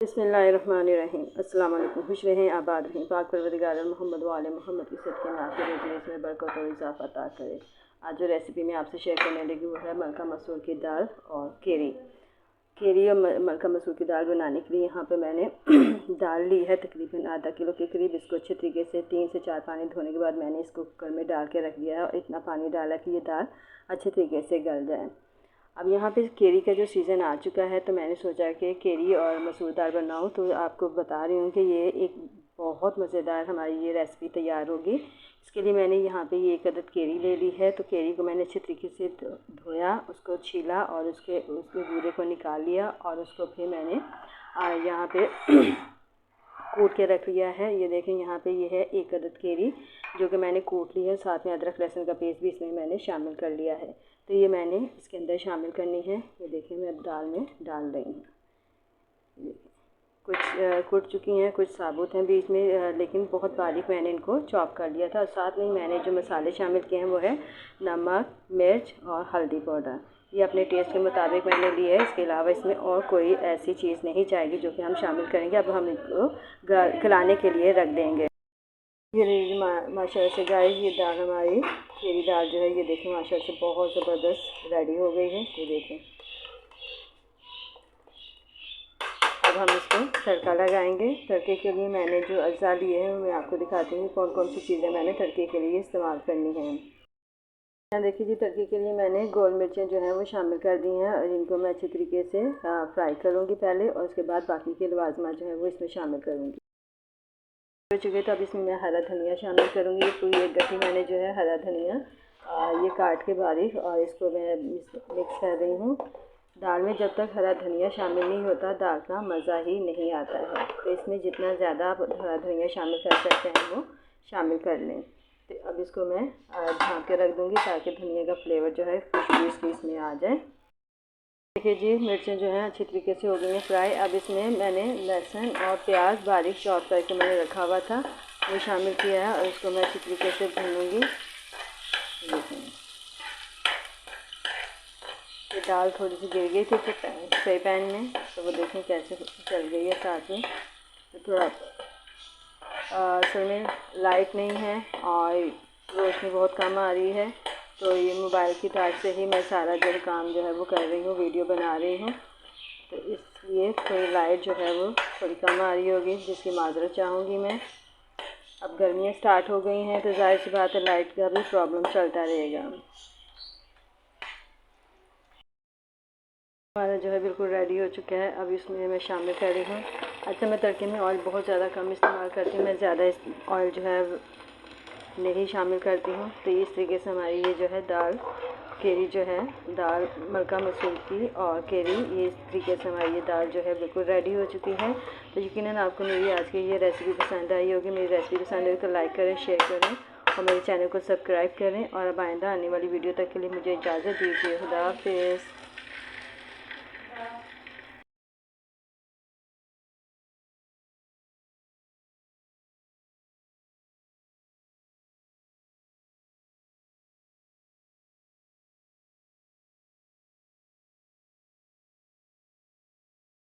बिस्मिल्लाहिर्रहमानिर्रहीम। अस्सलाम वालेकुम। खुश रहें, आबाद रहें। पाक परवरदिगार मोहम्मद वाले मोहम्मद की सदक़े में आपके रोज़ में बरकत और इजाफ़ा अता करे। आज जो रेसिपी मैं आपसे शेयर करने लगी वो है मलका मसूर की दाल और केरी और मलका मसूर की दाल बनाने के लिए यहाँ पे मैंने दाल ली है तकरीबन आधा किलो के करीब। इसको अच्छे तरीके से 3 से 4 पानी धोने के बाद मैंने इसको कुकर में डाल के रख दिया है और इतना पानी डाला कि ये दाल अच्छे तरीके से गल जाए। अब यहाँ पे केरी का जो सीज़न आ चुका है तो मैंने सोचा कि केरी और मसूर दाल बनाऊँ, तो आपको बता रही हूँ कि ये एक बहुत मज़ेदार हमारी ये रेसिपी तैयार होगी। इसके लिए मैंने यहाँ पे ये 1 अदद केरी ले ली है। तो केरी को मैंने अच्छे तरीके से धोया, उसको छीला और उसके गूदे को निकाल लिया और उसको फिर मैंने यहाँ पे कूट के रख लिया है। ये देखें, यहाँ पे ये है 1 अदद केरी जो कि मैंने कूट ली है। साथ में अदरक लहसुन का पेस्ट भी इसमें मैंने शामिल कर लिया है। तो ये मैंने इसके अंदर शामिल करनी है। ये देखें, मैं अब दाल में डाल रही हूँ। कुछ कुट चुकी हैं, कुछ साबुत हैं बीच में, लेकिन बहुत बारीक मैंने इनको चॉप कर लिया था। और साथ में मैंने जो मसाले शामिल किए हैं वो है नमक, मिर्च और हल्दी पाउडर। ये अपने टेस्ट के मुताबिक मैंने ली है। इसके अलावा इसमें और कोई ऐसी चीज़ नहीं चाहिए जो कि हम शामिल करेंगे। अब हम इसको गलाने के लिए रख देंगे। ये माशाल्लाह से गाइस, ये दाल हमारी केरी दाल जो है ये देखें माशाल्लाह से बहुत ज़बरदस्त रेडी हो गई है। ये देखें, अब हम इसको तड़का लगाएंगे। तड़के के लिए मैंने जो अज्जा लिए हैं मैं आपको दिखाती हूँ कौन कौन सी चीज़ें मैंने तड़के के लिए इस्तेमाल करनी है। यहाँ देखिए जी, तड़के के लिए मैंने गोल मिर्चें जो हैं वो शामिल कर दी हैं और इनको मैं अच्छे तरीके से फ्राई करूँगी पहले, और उसके बाद बाकी के लवाजमा जो है वो इसमें शामिल करूँगी। हो चुके तो अब इसमें मैं हरा धनिया शामिल करूँगी। पूरी 1 गड्डी मैंने जो है हरा धनिया ये काट के बारीक, और इसको मैं मिक्स कर रही हूँ। दाल में जब तक हरा धनिया शामिल नहीं होता दाल का मज़ा ही नहीं आता है। तो इसमें जितना ज़्यादा आप हरा धनिया शामिल कर सकते हैं वो शामिल कर लें। तो अब इसको मैं ढक के रख दूँगी ताकि धनिया का फ्लेवर जो है खुशबू इसकी इसमें आ जाए। देखिए जी, मिर्चें जो हैं अच्छी तरीके से हो गई हैं फ्राई। अब इसमें मैंने लहसुन और प्याज बारीक चॉप करके मैंने रखा हुआ था वो शामिल किया है और इसको मैं अच्छी तरीके से भूनूंगी। देखिए, ये दाल थोड़ी सी गिर गई थी फ्राई पैन में, तो वो देखें कैसे चल गई है साथ में। तो थोड़ा असल में लाइट नहीं है और रोशनी बहुत कम आ रही है, तो ये मोबाइल की टार्च से ही मैं सारा जो काम जो है वो कर रही हूँ, वीडियो बना रही हूँ। तो इसलिए थोड़ी लाइट जो है वो थोड़ी कम आ रही होगी, जिसकी माजरत चाहूँगी मैं। अब गर्मियाँ स्टार्ट हो गई हैं तो ज़ाहिर सी बात है लाइट का भी प्रॉब्लम चलता रहेगा। हमारा जो है बिल्कुल रेडी हो चुका है। अब इसमें मैं शामिल कर रही हूँ। अच्छा, मैं तड़के में ऑयल बहुत ज़्यादा कम इस्तेमाल करती हूँ, मैं ज़्यादा ऑयल जो है नहीं शामिल करती हूँ। तो इस तरीके से हमारी ये जो है दाल केरी जो है दाल मलका मसूर की और केरी, ये इस तरीके से हमारी ये दाल जो है बिल्कुल रेडी हो चुकी है। तो यकीनन आपको मेरी आज की ये रेसिपी पसंद आई होगी। मेरी रेसिपी पसंद आई तो लाइक करें, शेयर करें और मेरे चैनल को सब्सक्राइब करें। और अब आइंदा आने वाली वीडियो तक के लिए मुझे इजाज़त दीजिए। खुदा हाफिज़।